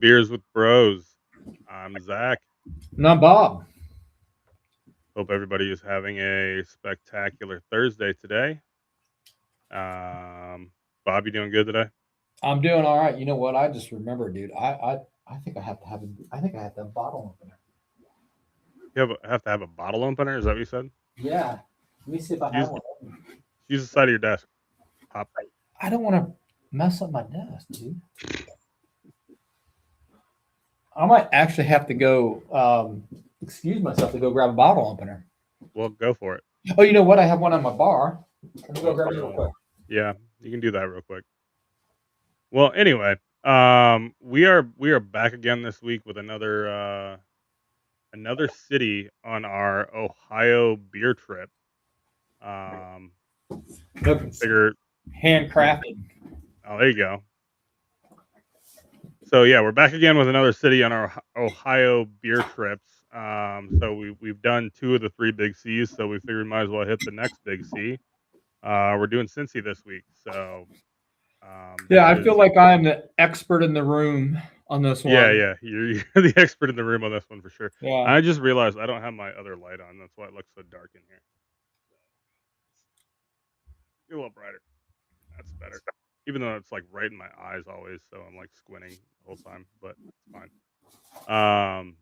Beers with Bros. I'm Zach. Not Bob. Hope everybody is having a spectacular Thursday today. Um, Bob, you doing good today? I'm doing all right. You know what? I just remembered, dude. I think I have to have I think I have to have a bottle opener. You have to have a bottle opener. Is that what you said? Yeah. Let me see if I have Use one. use the side of your desk. Pop. I don't want to mess up my desk, dude. I might actually have to go excuse myself to go grab a bottle opener. Well, go for it. Oh, you know what? I have one on my bar. Let me go Oh, grab it real quick. yeah, you can do that real quick. Well, anyway, we are back again this week with another city on our Ohio beer trip. Um, Look, it's figure. handcrafted. Oh, there you go. So yeah, we're back again with another city on our Ohio beer trips. So we've done two of the three big C's, so we figured we might as well hit the next big C. We're doing Cincy this week, so Yeah, this I feel is like I'm the expert in the room on this yeah, one. yeah. You're the expert in the room on this one for sure. Yeah. I just realized I don't have my other light on. That's why it looks so dark in here. Get a little brighter. That's better. Even though it's like right in my eyes always, so I'm like squinting the whole time, but it's fine.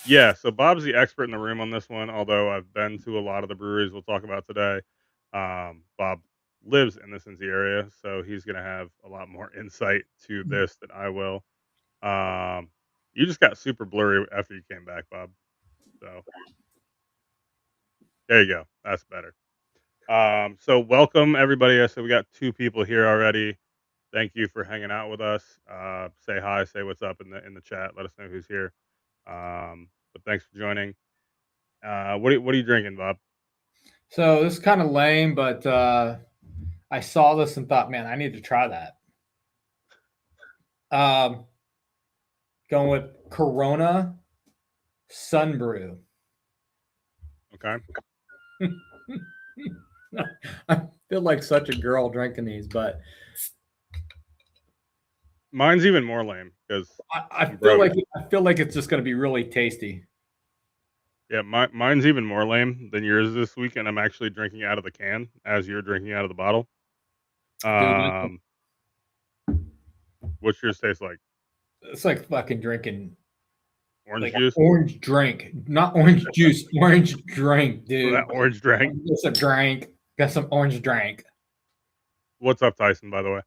Yeah, so Bob's the expert in the room on this one, although I've been to a lot of the breweries we'll talk about today. Bob lives in the Cincy area, so he's going to have a lot more insight to this than I will. Um, you just got super blurry after you came back, Bob. So there you go. That's better. So welcome everybody. I said we got two people here already. Thank you for hanging out with us. Say hi, say what's up in the chat. Let us know who's here. But thanks for joining. What are you drinking, Bob? So this is kind of lame, but I saw this and thought, man, I need to try that. Um, Going with Corona Sunbrew. Okay. I feel like such a girl drinking these, but Mine's even more lame because I I'm feel broke. like it's just going to be really tasty. Yeah, mine's even more lame than yours this week, and I'm actually drinking out of the can as you're drinking out of the bottle. Dude, Um, what's yours taste like? it's like fucking drinking Orange like juice? orange drink, not orange juice, orange drink, Oh, that dude. orange drink. Get some drink, got some orange drink. What's up, Tyson? By the way.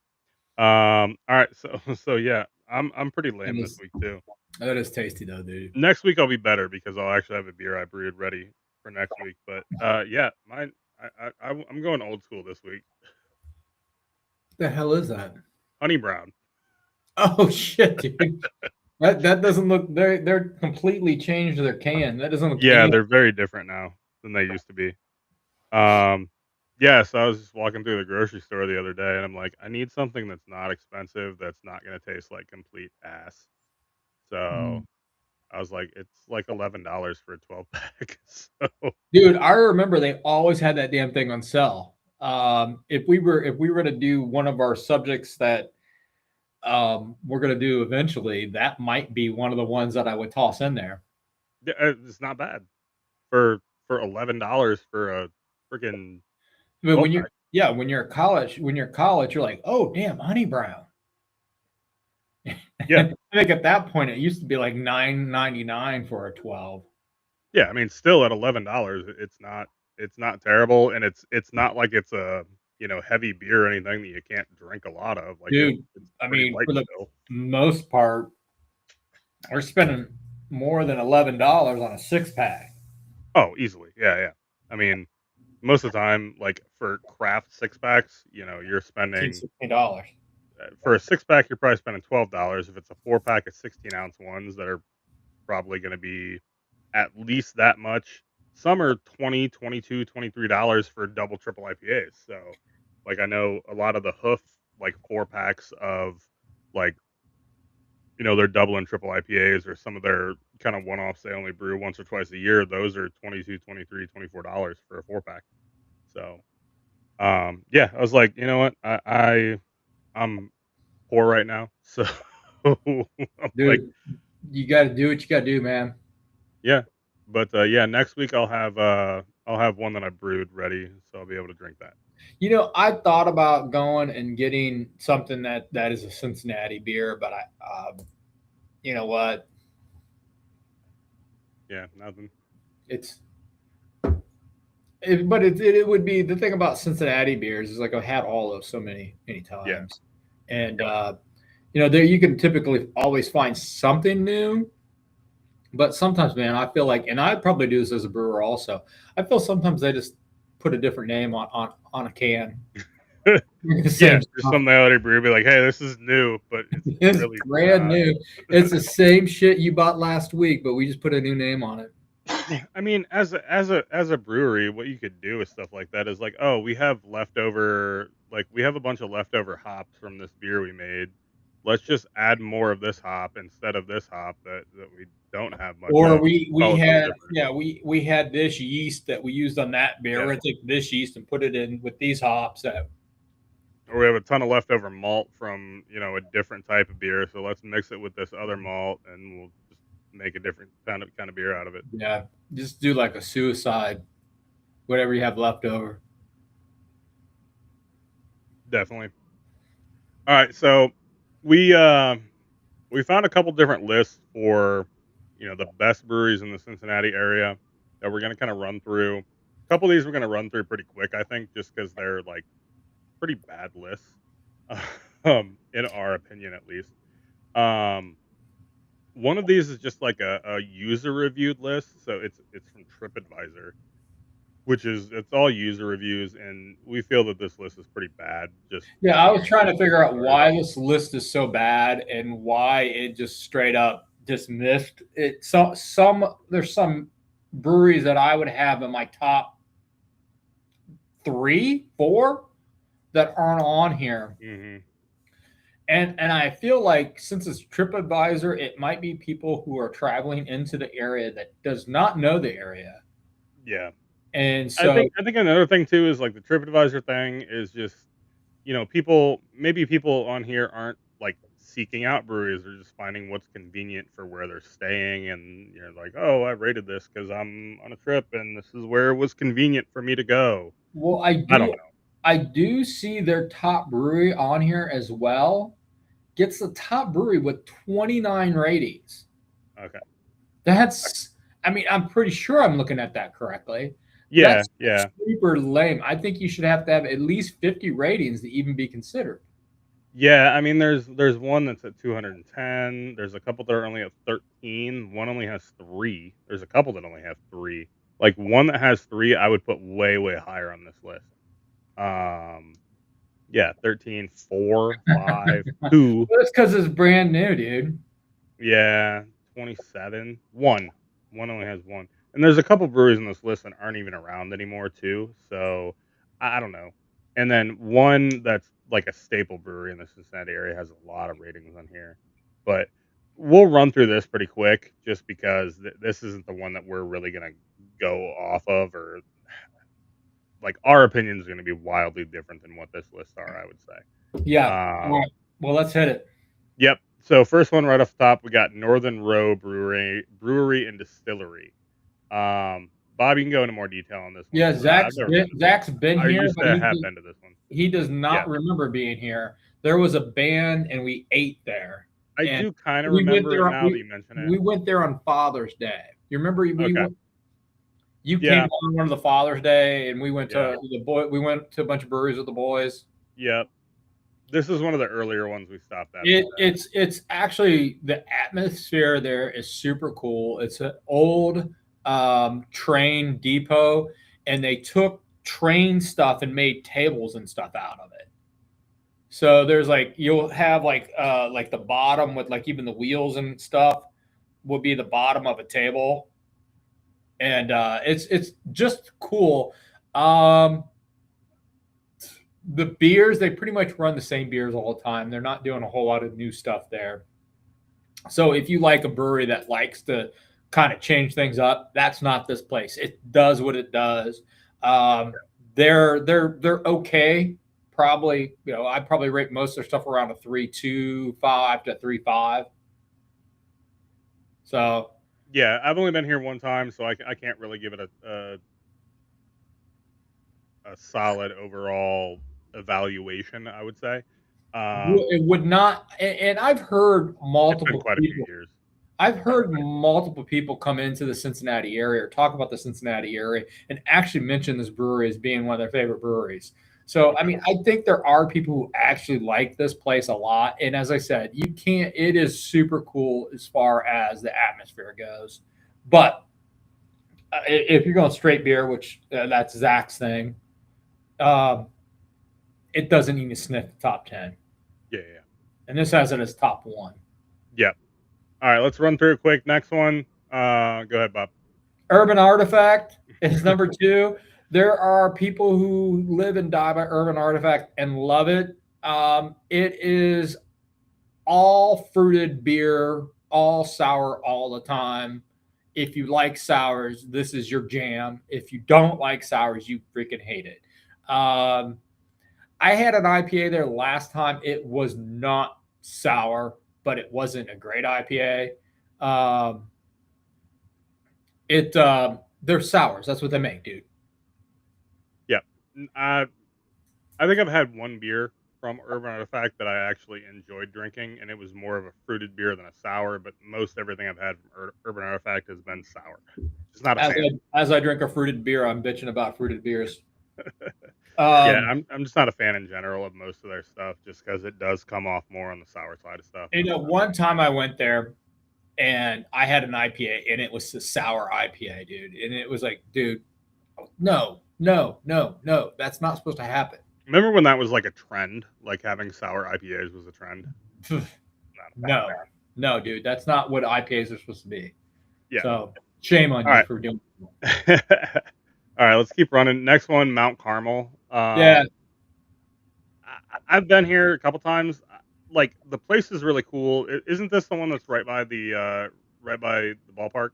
All right. So so yeah, I'm pretty That lame this is week too. that is tasty though, dude. Next week I'll be better because I'll actually have a beer I brewed ready for next week. But yeah, mine. I'm going old school this week. The hell is that? Honey brown. Oh shit, dude. That doesn't look. They're completely changed their can. That doesn't look Yeah, any. they're very different now than they used to be. Um, yeah, so I was just walking through the grocery store the other day, and I'm like, I need something that's not expensive, that's not gonna taste like complete ass. So Mm. I was like, it's like $11 for a 12 pack. So Dude, I remember they always had that damn thing on sale. If we were to do one of our subjects that we're gonna do eventually, that might be one of the ones that I would toss in there. yeah, it's not bad for $11 for a freaking But 12 when you're pack. yeah, when you're college, you're like, oh damn, honey brown. Yeah, I think at that point it used to be like 9.99 for a 12. yeah. I mean, still at $11, it's not terrible, and it's not like it's a heavy beer or anything that you can't drink a lot of. Like Dude, it's I pretty mean, light for the still. most part, we're spending more than $11 on a six pack. Oh, easily. Yeah, yeah. I mean, most of the time, like for craft six packs, you're 15, spending $16. for a six pack, you're probably spending $12. If it's a four pack of 16-ounce ones that are probably going to be at least that much. Some are 20, 22, $23 for double, triple IPAs. So, like, I know a lot of the hoof, like four packs of like, their double and triple IPAs or some of their kind of one offs they only brew once or twice a year. Those are 22, 23, $24 for a four pack. So, yeah, I was like, you know what? I'm poor right now. So I'm like, Dude, you got to do what you got to do, man. yeah, but yeah, next week I'll have one that I brewed ready, so I'll be able to drink that. You know, I thought about going and getting something that is a Cincinnati beer, but you know what? Yeah, nothing. It's but it would be the thing about Cincinnati beers is like I've had all those so many Yeah, times, and yep. you know there you can typically always find something new. But sometimes, man, I feel like, and I probably do this as a brewer also. I feel sometimes they just put a different name on a can, the Yeah, same there's stuff. some melody brew be like, hey, this is new, but it's It's really brand not. new. It's the same shit you bought last week, but we just put a new name on it. I mean, as a brewery, what you could do with stuff like that is like, oh, we have leftover, like we have a bunch of leftover hops from this beer we made. Let's just add more of this hop instead of this hop that we don't have much Or of. we Call it something had different. yeah we had this yeast that we used on that beer. Yeah. We're gonna take this yeast and put it in with these hops. That Or we have a ton of leftover malt from, a different type of beer, so let's mix it with this other malt and we'll just make a different kind of beer out of it. yeah, just do like a suicide, whatever you have left over. Definitely. All right, so we we found a couple different lists for, the best breweries in the Cincinnati area that we're going to kind of run through. A couple of these we're going to run through pretty quick, I think, just cuz they're like pretty bad lists. In our opinion at least. Um One of these is just like a user reviewed list, so it's from TripAdvisor, which is it's all user reviews, and we feel that this list is pretty bad. Just Yeah, I from was trying to for figure out starters. why this list is so bad and why it just straight up dismissed it. Some there's some breweries that I would have in my top three, four that aren't on here. Hmm. And I feel like since it's TripAdvisor, it might be people who are traveling into the area that does not know the area. Yeah, And I so think I think another thing too is like the TripAdvisor thing is just people on here aren't like seeking out breweries; they're just finding what's convenient for where they're staying, and you're like, oh, I rated this because I'm on a trip, and this is where it was convenient for me to go. well I don't I do see their top brewery on here as well. Gets the top brewery with 29 ratings. know. Okay. That's, I mean, I'm pretty sure I'm looking at that correctly. Yeah, That's yeah, super lame. I think you should have to have at least 50 ratings to even be considered. yeah. I mean, there's one that's at 210. There's a couple that are only at 13. One only has three. There's a couple that only have three. Like one that has three, I would put way way higher on this list. Um, yeah, 13, 4, 5, 2. Well, it's because it's brand new, dude. Yeah, 27. One only has one. And there's a couple breweries on this list that aren't even around anymore too. So I don't know. And then one that's like a staple brewery in the Cincinnati area has a lot of ratings on here. But we'll run through this pretty quick just because this isn't the one that we're really going to go off of, or like our opinion is going to be wildly different than what this lists are, I would say. Yeah. All Um right. Well, let's hit it. Yep. So first one right off the top, we got Northern Row Brewery and Distillery. Bob, you can go into more detail on this one Yeah, because I've never been to this Zach's one. been I here, used but to have been to this one. he does Yeah, not remember being here. There was a band and we ate there. I And do kind of we went remember it there now that you mention it. we went there on Father's Day. You remember Okay. you came Yeah. on one of the Father's Day and we went Yeah. to we went to a bunch of breweries with the boys. Yep. This is one of the earlier ones we stopped at. Like that. It's actually the atmosphere there is super cool. It's an old train depot, and they took train stuff and made tables and stuff out of it. So there's like you'll have like the bottom with like even the wheels and stuff will be the bottom of a table, and it's just cool. Um, the beers they pretty much run the same beers all the time. They're not doing a whole lot of new stuff there. So if you like a brewery that likes to kind of change things up, that's not this place. It does what it does. Um, they're okay probably, I'd probably rate most of their stuff around a 3.25 to 3.5. So Yeah, I've only been here one time, so I can't really give it a solid overall evaluation, I would say. it would not, and I've heard It's been multiple quite a few people. years. I've heard multiple people come into the Cincinnati area or talk about the Cincinnati area and actually mention this brewery as being one of their favorite breweries. So, I Okay. mean, I think there are people who actually like this place a lot. And as I said, you can't, it is super cool as far as the atmosphere goes. But if you're going straight beer, which that's Zach's thing, um, it doesn't even sniff the top 10. Yeah, yeah, yeah. And this has it as top one. Yep. All right, let's run through it quick. Next one. Go ahead, Bob. Urban Artifact is number two. There are people who live and die by Urban Artifact and love it. It is all fruited beer, all sour all the time. If you like sours, this is your jam. If you don't like sours, you freaking hate it. I had an IPA there last time. It was not sour, but it wasn't a great IPA. Um, they're sours. That's what they make, dude. Yep. I think I've had one beer from Urban Artifact that I actually enjoyed drinking, and it was more of a fruited beer than a sour. But most everything I've had from Urban Artifact has been sour. Just not a As fan. I drink a fruited beer, I'm bitching about fruited beers. Yeah, Um, I'm just not a fan in general of most of their stuff, just because it does come off more on the sour side of stuff. one time I went there and I had an IPA and it was a sour IPA, dude. And it was like, dude, no, no, no, no. That's not supposed to happen. Remember when that was like a trend? Like having sour IPAs was a trend. Not a fan. No, no, dude. That's not what IPAs are supposed to be. Yeah. So shame on All you right. for doing All right. Let's keep running. Next one, Mount Carmel. Yeah, I've been here a couple times. Like the place is really cool. Isn't this the one that's right by the ballpark?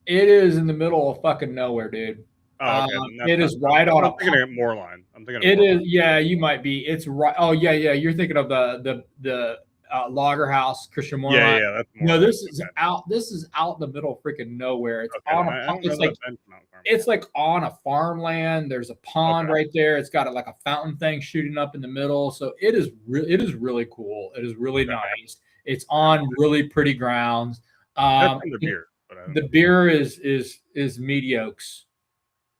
it is in the middle of fucking nowhere, dude. Oh, okay. Then that's It not. is right on I'm a thinking of Moorline. I'm thinking of It Moorline. is, yeah, you might be. It's right. Oh, yeah, yeah. You're thinking of the Lager House, Christian Yeah, Moorline. yeah, that's No, Moorline. this is out. This is out in the middle of freaking nowhere. It's Okay, on then a. I don't know It's that like I've been to Mount Carmel. it's like on a farmland. There's a pond Okay, right there. It's got like a fountain thing shooting up in the middle. So it is really cool. It is really okay. nice. It's on really pretty grounds. I've been to beer, but I The haven't. beer is mediocre.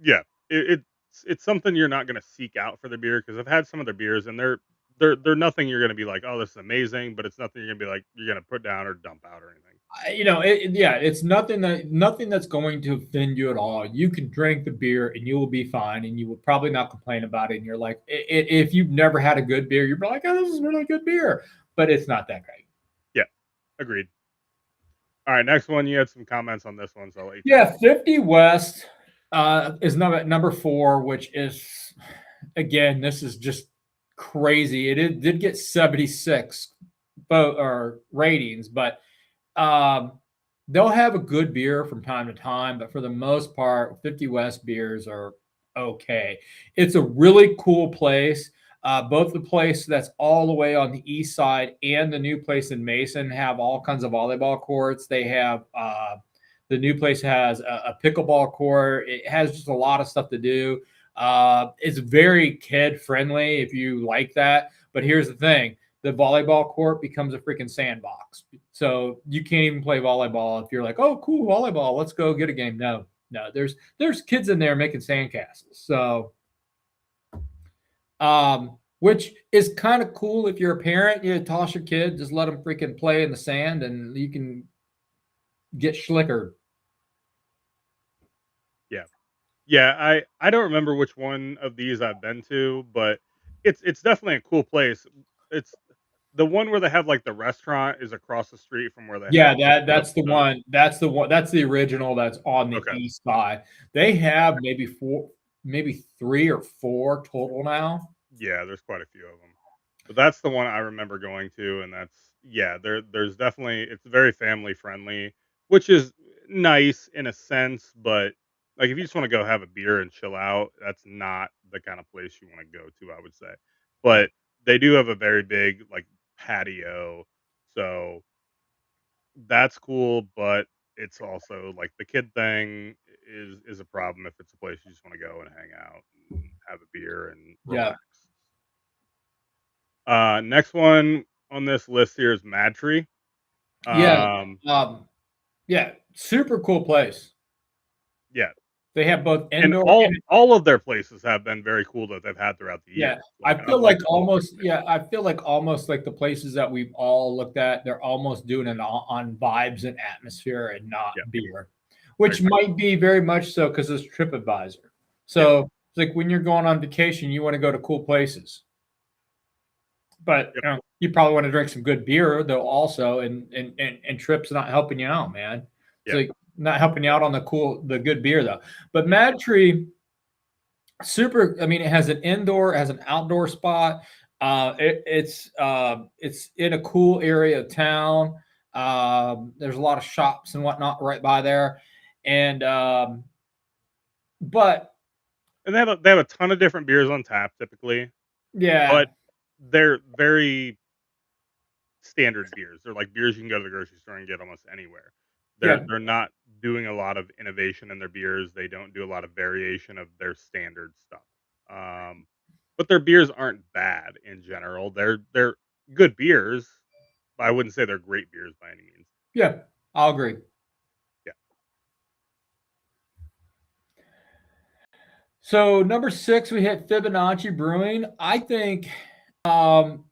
Yeah, it's something you're not gonna seek out for the beer because I've had some of their beers and they're nothing you're gonna be like, oh, this is amazing, but it's nothing you're gonna be like you're gonna put down or dump out or anything. Yeah, it's nothing that's going to offend you at all. You can drink the beer and you will be fine, and you will probably not complain about it. And you're like, if you've never had a good beer, you're like, oh, this is really good beer, but it's not that great. Yeah, agreed. All right, next one. You had some comments on this one, so I'll let you take Yeah, 50 West is number four, which is again, this is just crazy. It did get 76 vote or ratings, but Um, they'll have a good beer from time to time, but for the most part, 50 West beers are okay. It's a really cool place. Both the place that's all the way on the east side and the new place in Mason have all kinds of volleyball courts. They have the new place has a pickleball court. It has just a lot of stuff to do. It's very kid friendly if you like that. But here's the thing: the volleyball court becomes a freaking sandbox. So you can't even play volleyball if you're like, oh, cool, volleyball, let's go get a game. No, no, there's kids in there making sandcastles. So, which is kind of cool if you're a parent. You toss your kid, just let them freaking play in the sand, and you can get schlickered. yeah, yeah. I don't remember which one of these I've been to, but it's definitely a cool place. It's the one where they have like the restaurant is across the street from where they Yeah, have that's the one. That's the one. That's the original. That's on the okay. east side. They have maybe four, maybe three or four total now. Yeah, there's quite a few of them. But that's the one I remember going to, and that's yeah. There's definitely it's very family friendly, which is nice in a sense. But like if you just want to go have a beer and chill out, that's not the kind of place you want to go to. I would say. but they do have a very big like patio, so that's cool. But it's also like the kid thing is a problem if it's a place you just want to go and hang out and have a beer and Yeah. relax. Next one on this list here is Mad Tree. Yeah. Um, Um, yeah. Super cool place. yeah, They have both and indoor and all of their places have been very cool that they've had throughout the yeah. years. I Like I feel like like all of their almost places. yeah, I feel like almost like the places that we've all looked at, they're almost doing it on vibes and atmosphere and not Yeah, beer, I which agree. might be very much so because it's TripAdvisor. Yeah, So it's like when you're going on vacation, you want to go to cool places, but yep, you probably want to drink some good beer though also, and Trip's not helping you out, man. It's yeah. like not helping you out on the good beer though. But Mad Tree super. I mean, it has an indoor, it has an outdoor spot. It's in a cool area of town. There's a lot of shops and whatnot right by there, and but And they have a ton of different beers on tap typically, yeah, but they're very standard beers. They're like beers you can go to the grocery store and get almost anywhere. yeah, They're not doing a lot of innovation in their beers. They don't do a lot of variation of their standard stuff. Um, but their beers aren't bad in general. They're good beers. But I wouldn't say they're great beers by any means. yeah. I'll agree. Yeah. So number six, we hit Fibonacci Brewing. I think um,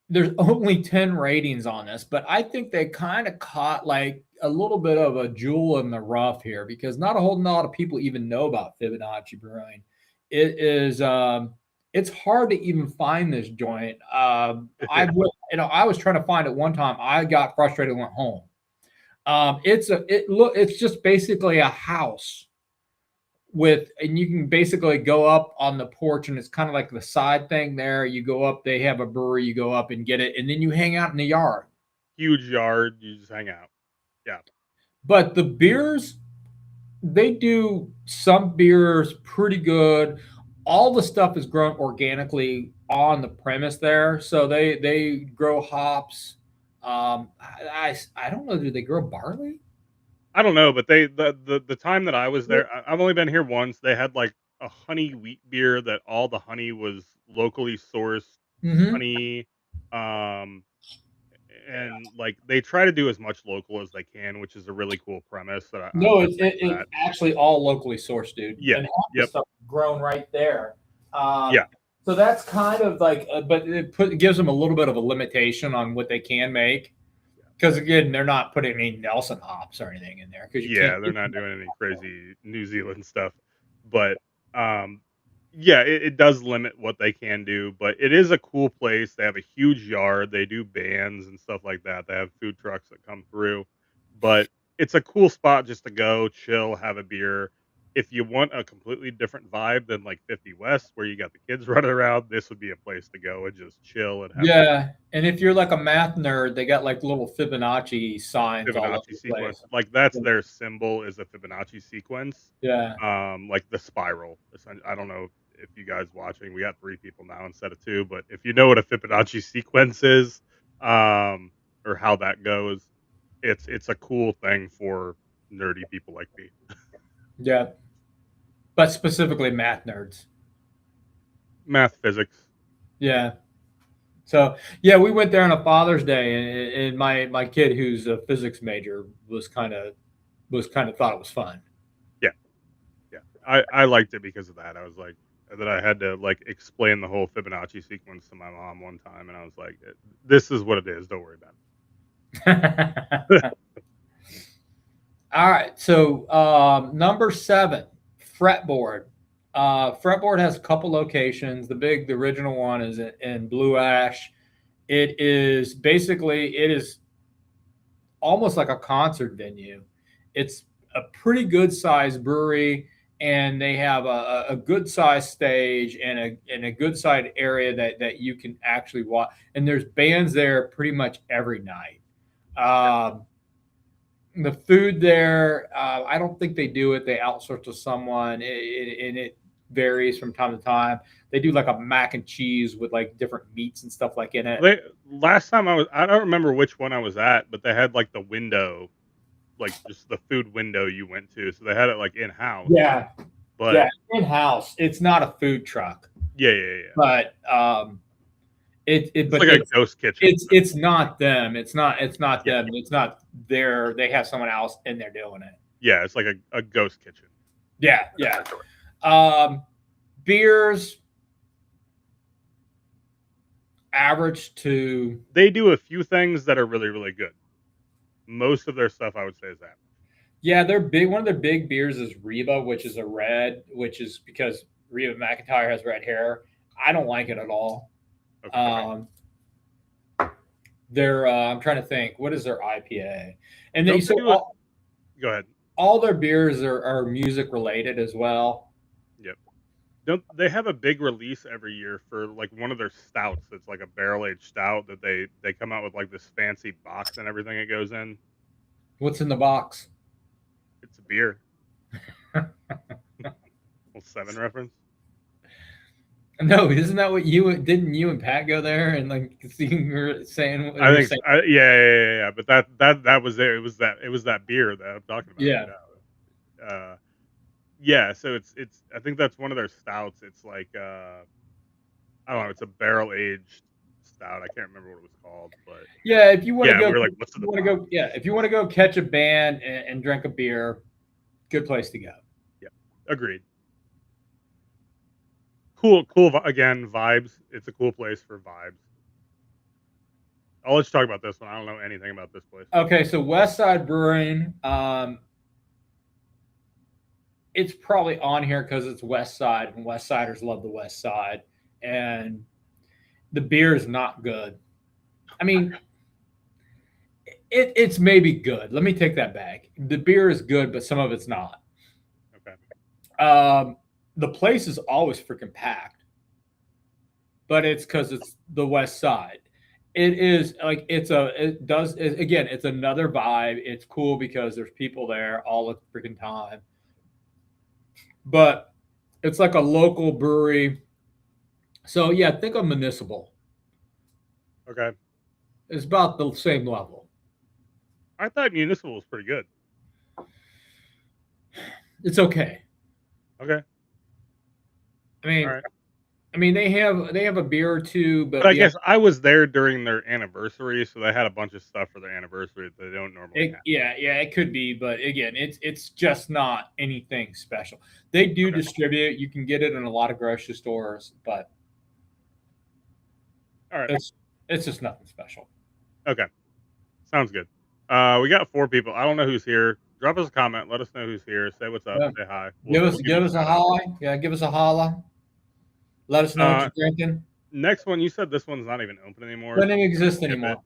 there's only 10 ratings on this, but I think they kind of caught like a little bit of a jewel in the rough here because not a whole lot of people even know about Fibonacci Brewing. It is it's hard to even find this joint. I Yeah. would, I was trying to find it one time. I got frustrated and went home. It's just basically a house with, and you can basically go up on the porch, and it's kind of like the side thing there. You go up, they have a brewery, you go up and get it, and then you hang out in the yard. Huge yard. You just hang out. Yeah. But the beers, they do some beers pretty good. All the stuff is grown organically on the premise there, so they grow hops. I don't know. Do they grow barley? I don't know, but the time that I was there, I've only been here once. They had like a honey wheat beer that all the honey was locally sourced Mm-hmm. honey. Um, and like they try to do as much local as they can, which is a really cool premise that No, I like it's that. actually all locally sourced, dude, Yeah. and half the Yep. stuff is grown right there. Yeah. So that's kind of like, but it gives them a little bit of a limitation on what they can make because again, they're not putting any Nelson hops or anything in there because you can't Yeah, they're get not them doing any very well. crazy New Zealand stuff, but, um, yeah, it does limit what they can do, but it is a cool place. They have a huge yard, they do bands and stuff like that, they have food trucks that come through, but it's a cool spot just to go, chill, have a beer. If you want a completely different vibe than, like, 50 West, where you got the kids running around, this would be a place to go and just chill and have a Yeah, and if you're like a math nerd, they got like little Fibonacci signs all over Fibonacci the sequence. place. Like, that's their symbol is a Fibonacci sequence, Yeah, like the spiral. I don't know if you guys watching, we got 3 people now instead of 2, but if you know what a Fibonacci sequence is, um, or how that goes, it's a cool thing for nerdy people like me. yeah, but specifically math nerds. Math, physics. Yeah. So yeah, we went there on a Father's Day, and my kid, who's a physics major, was kind of thought it was fun. Yeah, yeah. I liked it because of that. I was like that I had to, like, explain the whole Fibonacci sequence to my mom one time, and I was like, "This is what it is, don't worry about it." All right, so number seven, fretboard. Fretboard has a couple locations. The original one is in Blue Ash. It is almost like a concert venue. It's a pretty good sized brewery, and they have a good sized stage and a good sized area that you can actually watch. And there's bands there pretty much every night. Um, the food there, I don't think they do it. They outsource to someone, and it varies from time to time. They do like a mac and cheese with like different meats and stuff like in it. They last time I don't remember which one I was at, but they had like the window, like just the food window you went to. So they had it like in house. Yeah, But yeah, in house. It's not a food truck, yeah. but It's but like a ghost kitchen. it's not them. It's not Yeah, them. It's not their. They have someone else in there doing it. yeah. It's like a ghost kitchen. Yeah, yeah. Um, beers average to They do a few things that are really really good. Most of their stuff I would say is that. yeah. They're big. One of their big beers is Reba, which is a red, which is because Reba McEntire has red hair. I don't like it at all. Okay. Um, they're I'm trying to think. What is their IPA? And then Don't they so do it? Go ahead. all their beers are music related as well. Yep. Don't they have a big release every year for like one of their stouts? It's like a barrel aged stout that they come out with like this fancy box and everything it goes in. What's in the box? It's a beer. Little Seven reference. No, isn't that what you didn't you and Pat go there and like see you were saying what I you're think, saying? yeah. But that was it. It was that beer that I'm talking about. Yeah. Yeah. Yeah. So it's. I think that's one of their stouts. It's like I don't know. It's a barrel aged stout. I can't remember what it was called, but Yeah, if you want to yeah, go, we were like, what's in the box? if you want to go catch a band and drink a beer, good place to go. Yeah. Agreed. Cool. Again, vibes. It's a cool place for vibes. I'll let you talk about this one. I don't know anything about this place. Okay, so West Side Brewing, it's probably on here because it's West Side, and West Siders love the West Side, and the beer is not good. I mean, it's maybe good. Let me take that back. The beer is good, but some of it's not. Okay. The place is always freaking packed, but it's because it's the West Side. It is like again. It's another vibe. It's cool because there's people there all the freaking time, but it's like a local brewery. So yeah, think of municipal. Okay. It's about the same level. I thought Municipal was pretty good. It's okay. Okay. I All mean, right. they have a beer or two, But but I yeah, guess I was there during their anniversary, so they had a bunch of stuff for their anniversary that they don't normally have. yeah, it could be, but again, it's just not anything special. They do Okay. distribute. You can get it in a lot of grocery stores, but All right. it's just nothing special. Okay. Sounds good. We got 4 people. I don't know who's here. Drop us a comment. Let us know who's here. Say what's up. Yeah. Say hi. Give We'll us give you give us a a shout out. holla. Yeah, give us a holla. Let us know what Uh, you're drinking. Next one. You said this one's not even open anymore, Doesn't so even we're gonna exist skip it. anymore.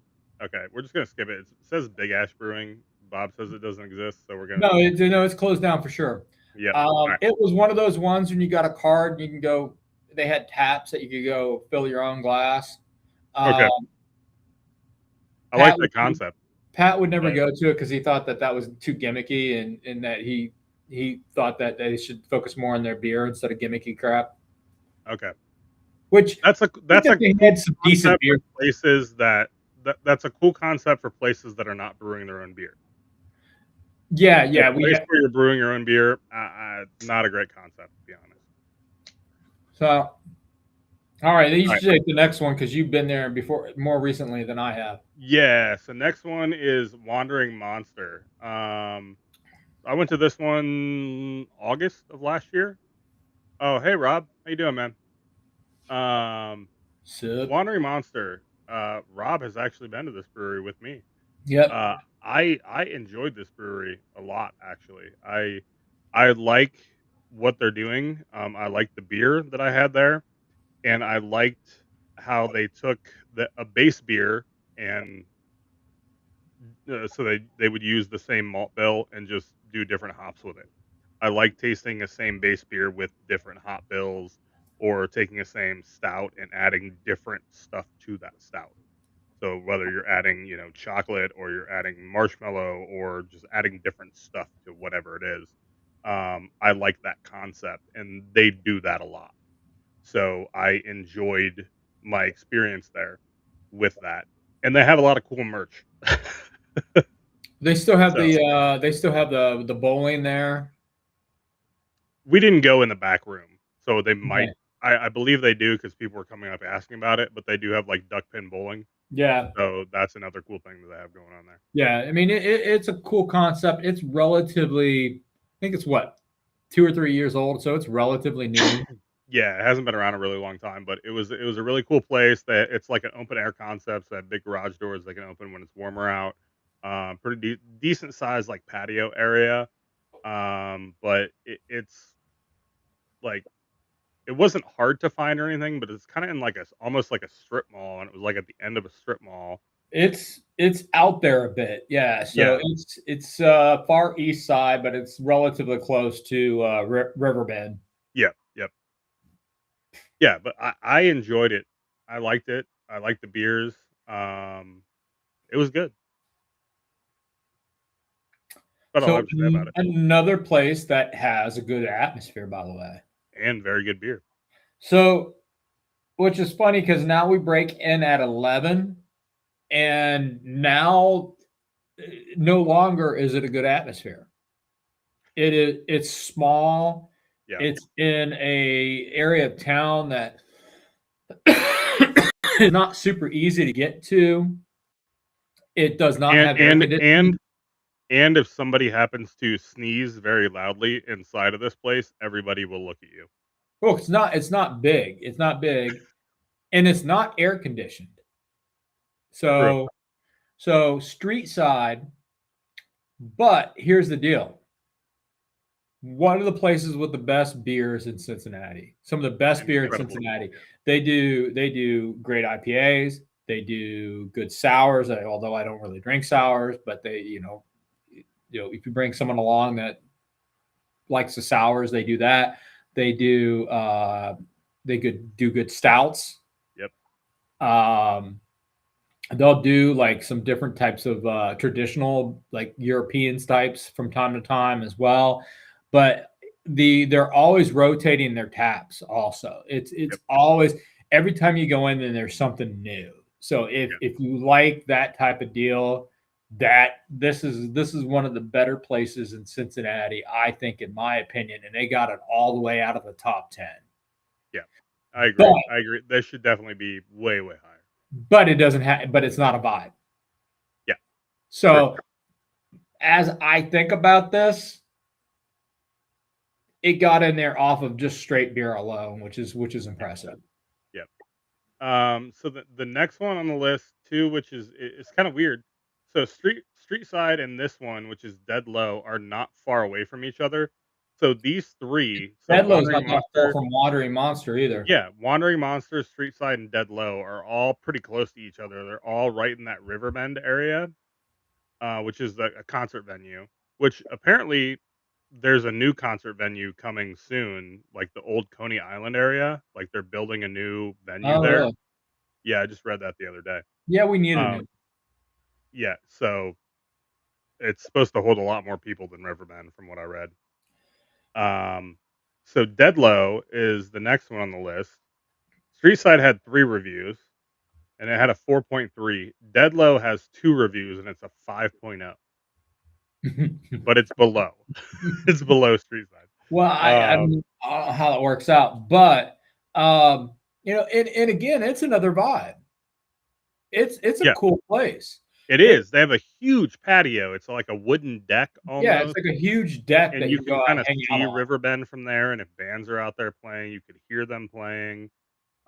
Okay, we're just gonna skip it. It says Big Ash Brewing. Bob says it doesn't exist, so we're gonna. No, it's closed down for sure. Yeah. All right. It was one of those ones when you got a card and you can go. They had taps that you could go fill your own glass. Okay. Um, I like Pat that concept. Pat would never But, go to it because he thought that was too gimmicky and that he thought that they should focus more on their beer instead of gimmicky crap. okay. Which That's a I think they cool had some decent concept beer. for places that's a cool concept for places that are not brewing their own beer. Yeah, A yeah, place where you're brewing your own beer, not a great concept to be honest. so all right, you All right. should take the next one because you've been there before more recently than I have. Yeah. So next one is Wandering Monster. I went to this one August of last year. Oh, hey Rob, how you doing, man? Um, Sip. Wandering Monster. Rob has actually been to this brewery with me. Yep. I enjoyed this brewery a lot actually. I like what they're doing. I like the beer that I had there, and I liked how they took a base beer and so they would use the same malt bill and just do different hops with it. I like tasting the same base beer with different hop bills, or taking the same stout and adding different stuff to that stout. So whether you're adding, chocolate or you're adding marshmallow or just adding different stuff to whatever it is. I like that concept, and they do that a lot. So I enjoyed my experience there with that, and they have a lot of cool merch. They still have So the bowling there. we didn't go in the back room, so they might. Okay. I believe they do because people were coming up asking about it, but they do have like duck pin bowling, Yeah. so that's another cool thing that they have going on there. Yeah. I mean, it's a cool concept. It's relatively, I think it's what, 2 or 3 years old, so it's relatively new. Yeah, it hasn't been around a really long time, but it was a really cool place. That it's like an open air concept. So they have big garage doors they can open when it's warmer out. Pretty decent sized like patio area. But it's like it wasn't hard to find or anything, but it's kind of in like a almost like a strip mall, and it was like at the end of a strip mall. It's out there a bit, yeah. So Yeah, it's far east side, but it's relatively close to Riverbend. yeah, yep, yeah. But I enjoyed it. I liked it. I liked the beers. Um, it was good. But I'll So have to say about it, another place that has a good atmosphere, by the way. and very good beer. So, which is funny because now we break in at 11, and now no longer is it a good atmosphere. It's small. Yeah. It's in a area of town that is not super easy to get to. It does not And have air and conditioning. and and if somebody happens to sneeze very loudly inside of this place, everybody will look at you. Oh, it's not big. It's not big, and it's not air conditioned. True. So street side, but here's the deal. One of the places with the best beers in Cincinnati. Some of the best beer in Incredible beer. Cincinnati. They do great IPAs. They do good sours. Although I don't really drink sours, but if you bring someone along that likes the sours, they do that. They do they could do good stouts. Yep. Um, they'll do like some different types of traditional like European types from time to time as well, but they're always rotating their taps also. It's Yep. always, every time you go in and there's something new. So Yeah. if you like that type of deal, that this is one of the better places in Cincinnati, I think, in my opinion, and they got it all the way out of the top 10. Yeah. I But agree. I agree. This should definitely be way, way higher. but it doesn't have but it's not a vibe. Yeah. For So sure. as I think about this, it got in there off of just straight beer alone, which is Yeah. impressive. Yep. So the next one on the list too, which is it's kind of weird. So street side and this one, which is dead low, are not far away from each other. So these three, so Bedlow's not Wandering that far Monster, from Wandering Monster either. yeah, Wandering Monster, Street Side, and Dead Low are all pretty close to each other. They're all right in that Riverbend area, which is a concert venue. Which apparently there's a new concert venue coming soon, like the old Coney Island area. Like they're building a new venue Oh, there. really? Yeah, I just read that the other day. Yeah, we need a Um, new. yeah, so it's supposed to hold a lot more people than Riverbend, from what I read. Um, so Dead Low is the next one on the list. Street Side had 3 reviews, and it had a 4.3. Deadlow has 2 reviews, and it's a 5.0, but it's below. It's below Street Well, Side. I don't know how that works out, but um, and again, it's another vibe. It's a Yeah, cool place. it It is. They have a huge patio. It's like a wooden deck Yeah, it's almost, like a huge deck and that you you go can out kind and of hang out see on. Riverbend from there. And if bands are out there playing, you could hear them playing.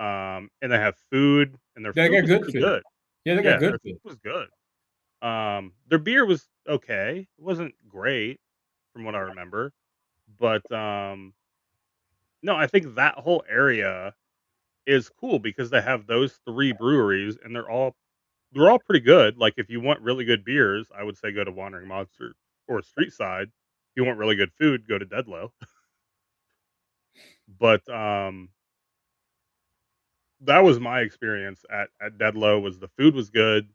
And they have food, and their They food got was good pretty food. good. Yeah, they got Yeah, good their food. food was good. Their beer was okay. It wasn't great from what I remember, but no, I think that whole area is cool because they have those 3 breweries, and they're all pretty good. Like, if you want really good beers, I would say go to Wandering Monster or Street Side. If you want really good food, go to Deadlow. But, that was my experience at Deadlow. Was the food was good,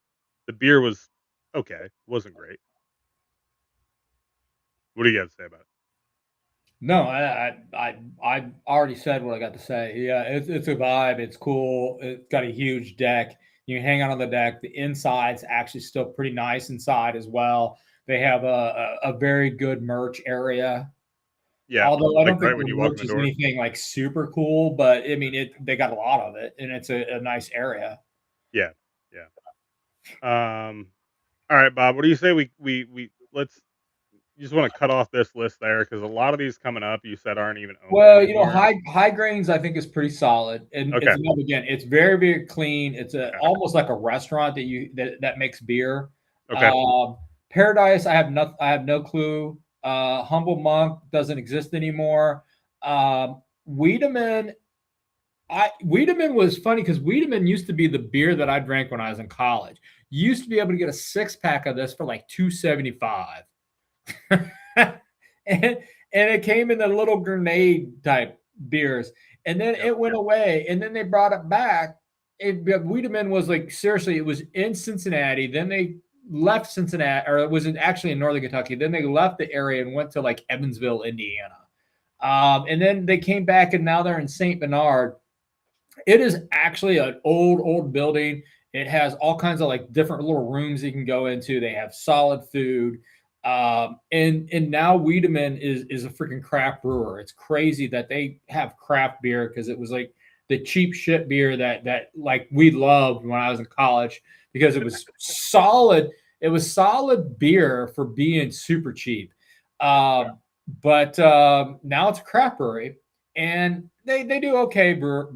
the beer was okay, wasn't great. What do you got to say about it? No, I already said what I got to say. Yeah, it's a vibe. It's cool. It's got a huge deck. You can hang out on the deck. The inside's actually still pretty nice inside as well. They have a very good merch area. Yeah, Although I like don't think right when their you walk in merch the is door. anything like super cool, but I mean they got a lot of it and it's a nice area. Yeah, yeah. Um, all right, Bob. What do you say we let's you just want to cut off this list there because a lot of these coming up you said aren't even open Well, you know, anymore. high grains I think is pretty solid, and Okay, it's another again, it's very very clean. It's a okay, almost like a restaurant that makes beer. okay. Um, Paradise, I have no clue. Humble Monk doesn't exist anymore. Wiedemann, Wiedemann was funny because Wiedemann used to be the beer that I drank when I was in college. You used to be able to get a 6 pack of this for like $2.75. and and it came in the little grenade type beers, and then Yep. it went away, and then they brought it back. Wiedemann was like seriously, it was in Cincinnati. Then they left Cincinnati, or it was actually in northern Kentucky. Then they left the area and went to like Evansville, Indiana. And then they came back, and now they're in Saint Bernard. It is actually an old building. It has all kinds of like different little rooms you can go into. They have solid food. And now Wiedemann is a freaking craft brewer. It's crazy that they have craft beer because it was like the cheap shit beer that like we loved when I was in college because it was solid. It was solid beer for being super cheap. Yeah. But now it's a craft brewery, and they do okay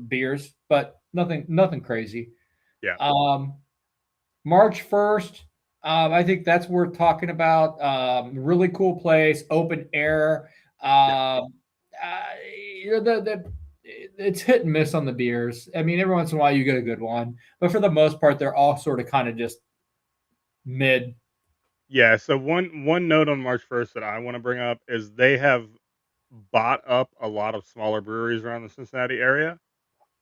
beers, but nothing crazy. Yeah. Um, March 1st, I think that's worth talking about. Really cool place, open air. Yeah. You know, it's hit and miss on the beers. I mean, every once in a while you get a good one, but for the most part, they're all sort of kind of just mid. Yeah. So one note on March 1st that I want to bring up is they have bought up a lot of smaller breweries around the Cincinnati area.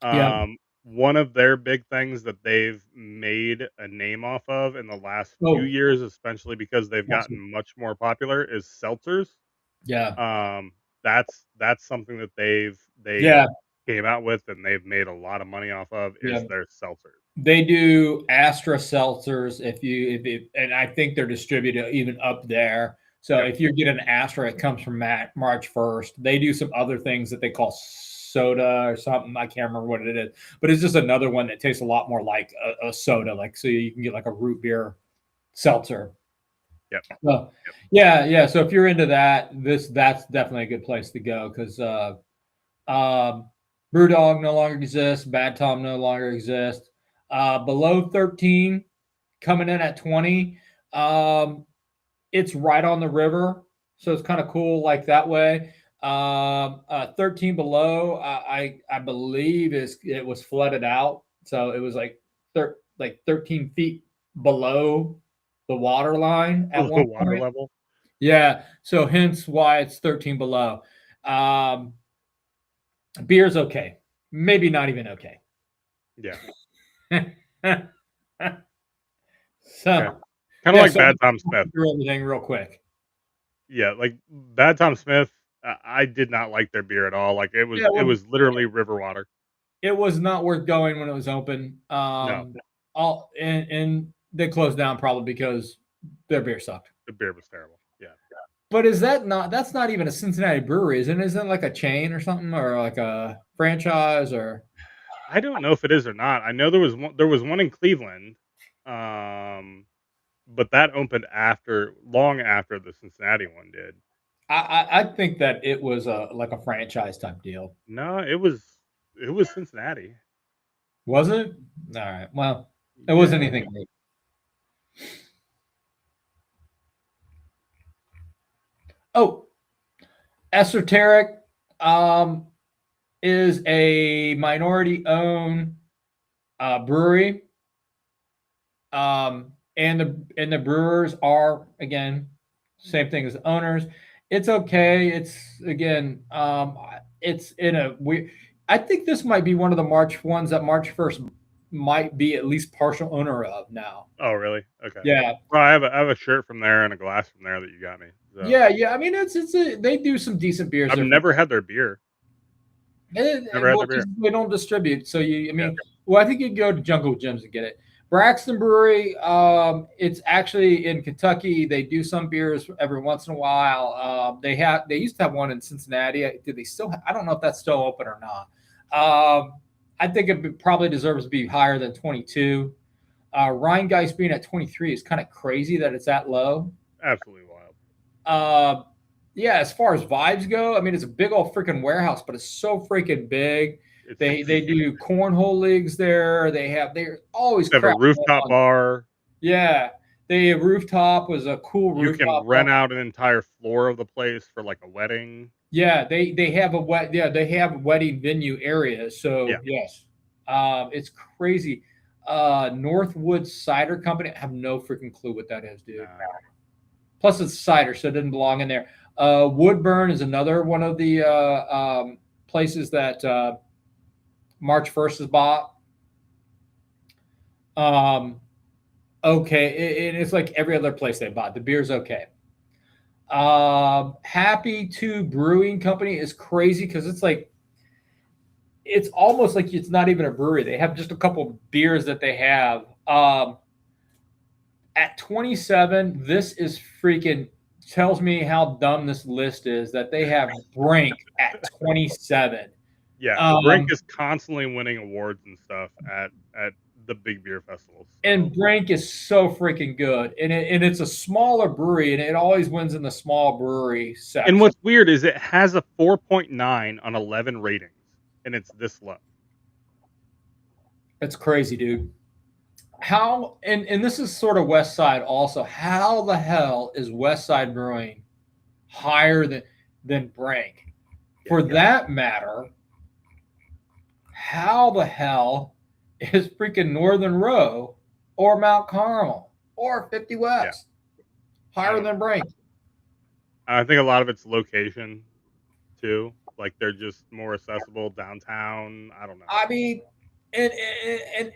Yeah, One of their big things that they've made a name off of in the last few oh, years, especially because they've awesome. gotten much more popular, is seltzers. Yeah, Um, that's something that they've yeah, came out with and they've made a lot of money off of yeah. is their seltzers. They do Astra seltzers and I think they're distributed even up there. So Yep. if you get an Astra, it comes from March 1st. They do some other things that they call soda or something. I can't remember what it is, but it's just another one that tastes a lot more like a soda. Like so, you can get like a root beer seltzer. Yep. So Yep. yeah. So if you're into that, that's definitely a good place to go because um, Brewdog no longer exists. Bad Tom no longer exists. Below 13, coming in at 20. Um, it's right on the river, so it's kind of cool like that way. 13 below, I believe it was flooded out, so it was like 13 feet below the water line at The one water point. level. Yeah, so hence why it's 13 below. Um, Beer's okay. Maybe not even okay. Yeah. Okay. So, Kind of yeah, like so Bad Tom Smith. through everything real quick. Yeah, like Bad Tom Smith. I did not like their beer at all. Like Yeah, it well, was literally river water. it was not worth going when it was open. No, All and they closed down probably because their beer sucked. the beer was terrible. Yeah. But is that not? That's not even a Cincinnati brewery, isn't it? Isn't it like a chain or something, or like a franchise, or I don't know if it is or not. I know there was one in Cleveland, um, but that opened long after the Cincinnati one did. I think that it was a like a franchise type deal. No, it was Cincinnati. Was it? All right. Well, it wasn't Yeah. anything great. Oh, Esoteric um, is a minority owned brewery, and the brewers are again same thing as the owners. It's okay. It's again, it's in a we. I think this might be one of the March ones that March 1st might be at least partial owner of now. Oh, really? Okay. Yeah, Well, I have a shirt from there and a glass from there that you got me. So yeah. I mean, they do some decent beers I've there from never had their beer. Never had well, their beer. they don't distribute. So I Yeah. mean, well, I think you can go to Jungle Gyms and get it. Braxton Brewery, it's actually in Kentucky. They do some beers every once in a while. They used to have one in Cincinnati. Do they still? I don't know if that's still open or not. I think it probably deserves to be higher than 22. Rheingeist being at 23 is kind of crazy that it's that low. Absolutely wild. Uh, yeah, as far as vibes go, I mean, it's a big old freaking warehouse, but it's so freaking big. It's They do cornhole leagues there. They're always they have a crap rooftop on. bar. Yeah, the rooftop was a cool You can rooftop. rent out an entire floor of the place for like a wedding. Yeah, they have they have wedding venue areas. Yeah. So yes, it's crazy. Northwood Cider Company. I have no freaking clue what that is, dude. Nah. Plus, it's cider, so it didn't belong in there. Woodburn is another one of the places that March 1st is bought. Okay, and it's like every other place they bought. The beer's okay. Happy Two Brewing Company is crazy because it's almost like it's not even a brewery. They have just a couple beers that they have. At 27, this is freaking tells me how dumb this list is that they have Brink at 27. Yeah. The Brink is constantly winning awards and stuff at the big beer festivals. So. And Brink is so freaking good. And it's a smaller brewery, and it always wins in the small brewery section. And what's weird is it has a 4.9 on 11 ratings, and it's this low. That's crazy, dude. How and this is sort of West Side also. How the hell is West Side Brewing higher than Brink? For that matter, how the hell is freaking Northern Row or Mount Carmel or 50 West higher than Brink? I think a lot of it's location too. Like they're just more accessible downtown. I don't know. I mean, and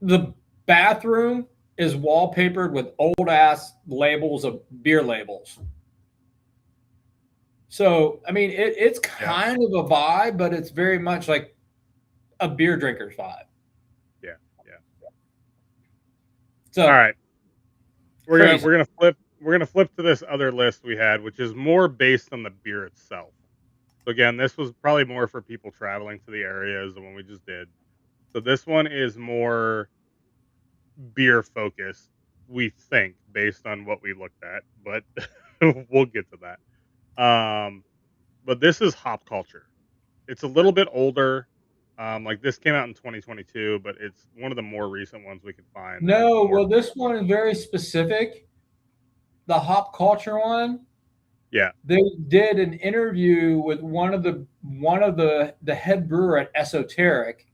the bathroom is wallpapered with old ass labels of beer labels. So I mean, it's kind of a vibe, but it's very much like a beer drinker's vibe. Yeah. So all right, we're gonna flip to this other list we had, which is more based on the beer itself. So again, this was probably more for people traveling to the areas than what we just did. So this one is more beer focused, we think, based on what we looked at, but we'll get to that. But this is Hop Culture. It's a little bit older. Like this came out in 2022, but it's one of the more recent ones we could find. No, well, this one is very specific. The Hop Culture one. Yeah. They did an interview with one of the head brewer at Esoteric.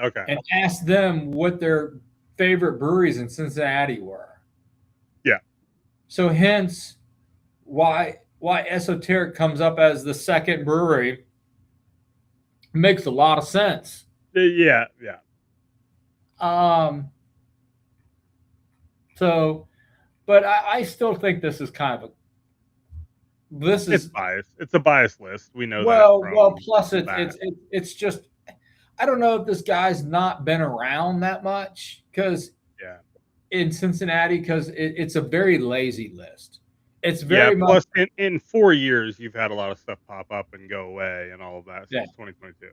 Okay. And asked them what their favorite breweries in Cincinnati were. Yeah. So hence why Esoteric comes up as the second brewery makes a lot of sense. Yeah. So, but I still think this is kind of it's biased. It's a biased list. We know well, that. Well, plus it's just I don't know if this guy's not been around that much because in Cincinnati because it's a very lazy list. It's very much. Plus, in 4 years, you've had a lot of stuff pop up and go away and all of that since 2022.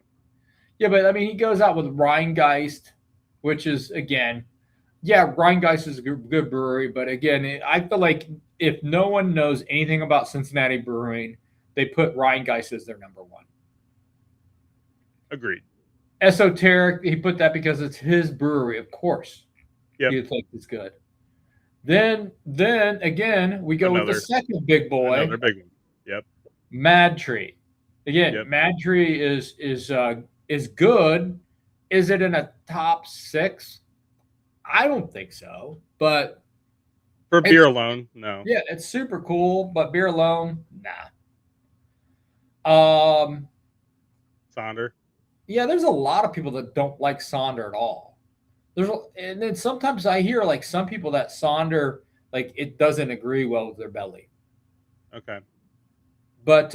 Yeah, but I mean, he goes out with Rheingeist, which is again, Rheingeist is a good brewery, but again, I feel like if no one knows anything about Cincinnati brewing, they put Rheingeist as their number one. Agreed. Esoteric, he put that because it's his brewery, of course. Yep. You think it's good. Then again, we go with the second big boy. Another big one. Yep. Mad Tree. Again, Mad Tree is good. Is it in a top 6? I don't think so. But for beer alone, no. Yeah, it's super cool, but beer alone, nah. Sonder. Yeah, there's a lot of people that don't like Sonder at all. And then sometimes I hear like some people that Sonder, like it doesn't agree well with their belly, Okay. but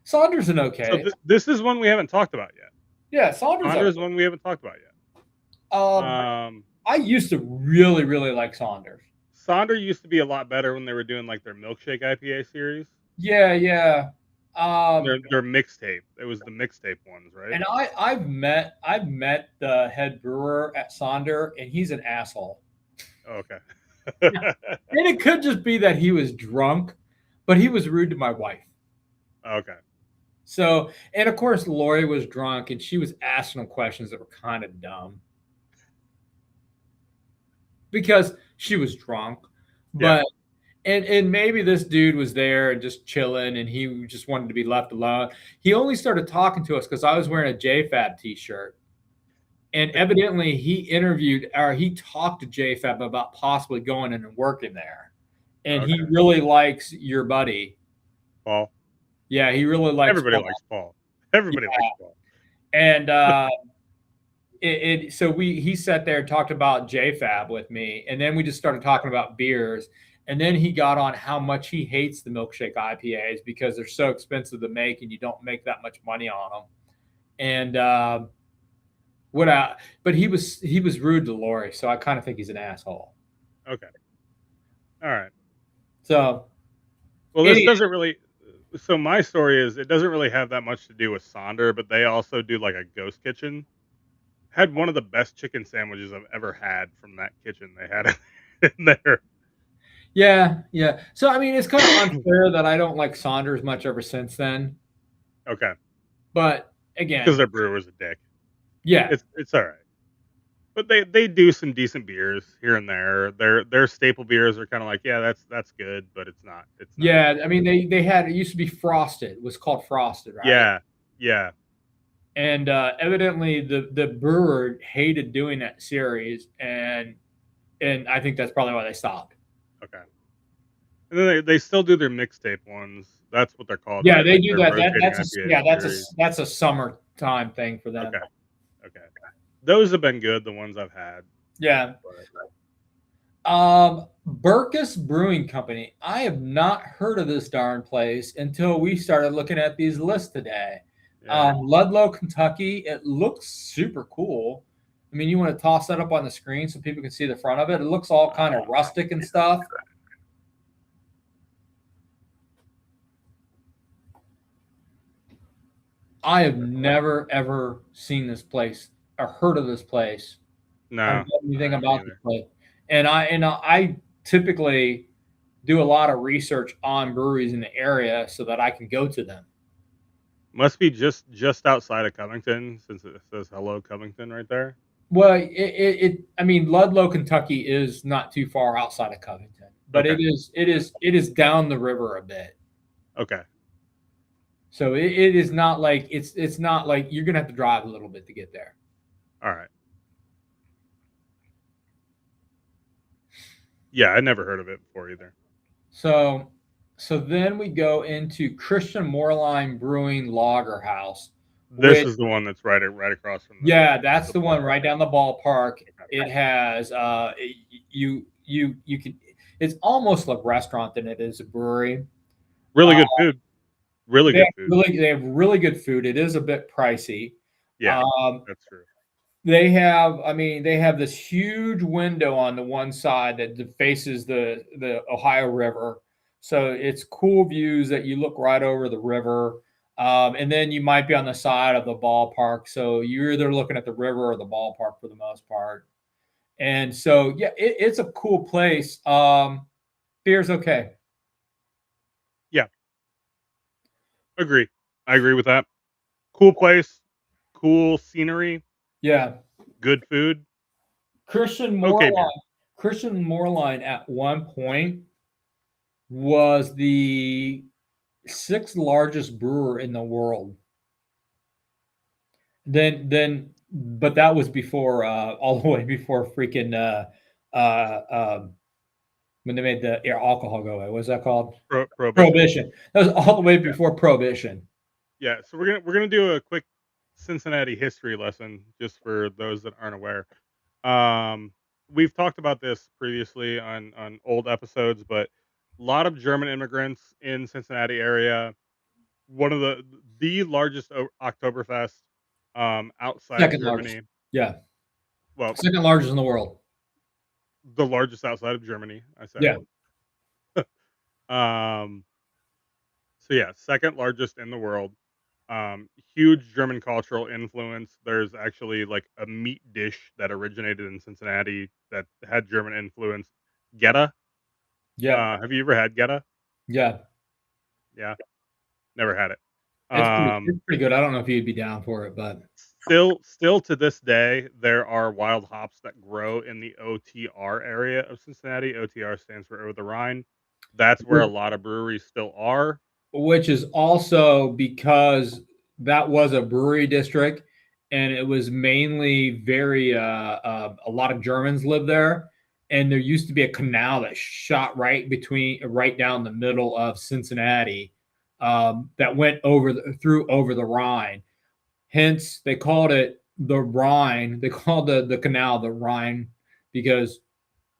Saunders an So okay. this is one we haven't talked about yet. Yeah, Saunders Sonder okay. is one we haven't talked about yet. Um, I used to really, really like Saunders. Sonder used to be a lot better when they were doing like their milkshake IPA series. Yeah, yeah. Their mixtape. It was the mixtape ones, right? And I've met the head brewer at Sonder, and he's an asshole. Oh, okay. And it could just be that he was drunk, but he was rude to my wife. Okay. So, and of course, Lori was drunk, and she was asking him questions that were kind of dumb because she was drunk. Yeah. But and maybe this dude was there and just chilling, and he just wanted to be left alone. He only started talking to us because I was wearing a JFab T-shirt, and evidently he talked to JFab about possibly going in and working there, and he Okay. really likes your buddy. Paul. Yeah, he really likes Everybody Paul. likes Paul. Everybody likes Paul. And so he sat there and talked about JFab with me, and then we just started talking about beers. And then he got on how much he hates the milkshake IPAs because they're so expensive to make, and you don't make that much money on them. And but he was rude to Lori, so I kind of think he's an asshole. Okay. All right. So, Well, this doesn't really. So my story is it doesn't really have that much to do with Sonder, but they also do like a ghost kitchen. Had one of the best chicken sandwiches I've ever had from that kitchen they had in there. yeah, yeah. So I mean, it's kind of unfair that I don't like Saunders much ever since then. Okay. But Because again, their brewer's a dick. yeah, It's all right. But they do some decent beers here and there. Their staple beers are kind of like, yeah, that's good, but it's not yeah. I great. mean, they had it used to be Frosted. It was called Frosted, right? Yeah. Yeah. And evidently the brewer hated doing that series, and I think that's probably why they stopped. Okay. And then they still do their mixtape ones. That's what they're called, Yeah, right? they Like do their that. rotating IPA series. That's a summertime thing for them. Okay. Okay. Those have been good, the ones I've had. Yeah. But, Burkus Brewing Company. I have not heard of this darn place until we started looking at these lists today. yeah. Ludlow, Kentucky. It looks super cool. I mean, you want to toss that up on the screen so people can see the front of it. It looks all kind of rustic and stuff. I have never ever seen this place or heard of this place No. or know anything Me about this either. place. And I typically do a lot of research on breweries in the area so that I can go to them. Must be just outside of Covington, since it says "Hello Covington" right there. Well, I mean, Ludlow, Kentucky is not too far outside of Covington, but Okay. it is down the river a bit. Okay. So it is not like it's not like you're gonna have to drive a little bit to get there. All right. Yeah, I never heard of it before either. So then we go into Christian Moorline Brewing Lager House. This is the one that's right across from the. Yeah, that's the one park. right down the ballpark. Okay. It has you can it's almost like a restaurant than it is a brewery. Really good food. Really good food. They have really good food. It is a bit pricey. Yeah, that's true. They have this huge window on the one side that faces the Ohio River. So it's cool views that you look right over the river. And then you might be on the side of the ballpark. So you're either looking at the river or the ballpark for the most part. And so, yeah, it's a cool place. Beer's okay. Yeah, agree. I agree with that. Cool place, cool scenery, Yeah. good food. Christian Okay, Moorline. beer. Christian Moorline at one point was the sixth largest brewer in the world. But that was before all the way before freaking when they made the alcohol go away. What's that called? Prohibition. That was all the way before Prohibition. Yeah, so we're gonna do a quick Cincinnati history lesson just for those that aren't aware. Um, we've talked about this previously on old episodes, but a lot of German immigrants in Cincinnati area. One of the largest Oktoberfest outside of Second largest. Germany. Yeah. Well, Second largest in the world. the largest outside of Germany, I said. Yeah. Um, so yeah, second largest in the world. Huge German cultural influence. There's actually like a meat dish that originated in Cincinnati that had German influence. Geta. Yeah. Have you ever had Geta? Yeah. Yeah, never had it. It's pretty good. I don't know if you'd be down for it, but Still to this day, there are wild hops that grow in the OTR area of Cincinnati. OTR stands for over the Rhine. That's where a lot of breweries still are. which is also because that was a brewery district and it was mainly a lot of Germans live there, and there used to be a canal that shot right down the middle of Cincinnati, that went over the Rhine. Hence they called it the Rhine. They called the canal the Rhine because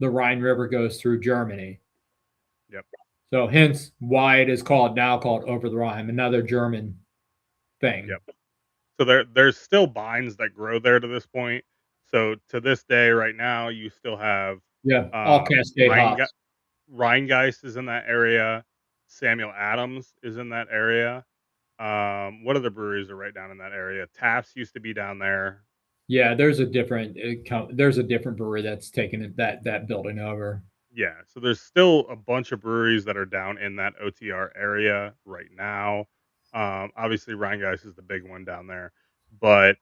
the Rhine River goes through Germany. Yep, So hence why it is called over the Rhine, another German thing. yep. So there's still vines that grow there to this point. So to this day, right now, you still have Yeah, all um, Cascade hops. Rheingeist is in that area. Samuel Adams is in that area. What other breweries are right down in that area? Taft's used to be down there. Yeah, there's a different brewery that's taken that building over. Yeah, so there's still a bunch of breweries that are down in that OTR area right now. Obviously, Rheingeist is the big one down there, but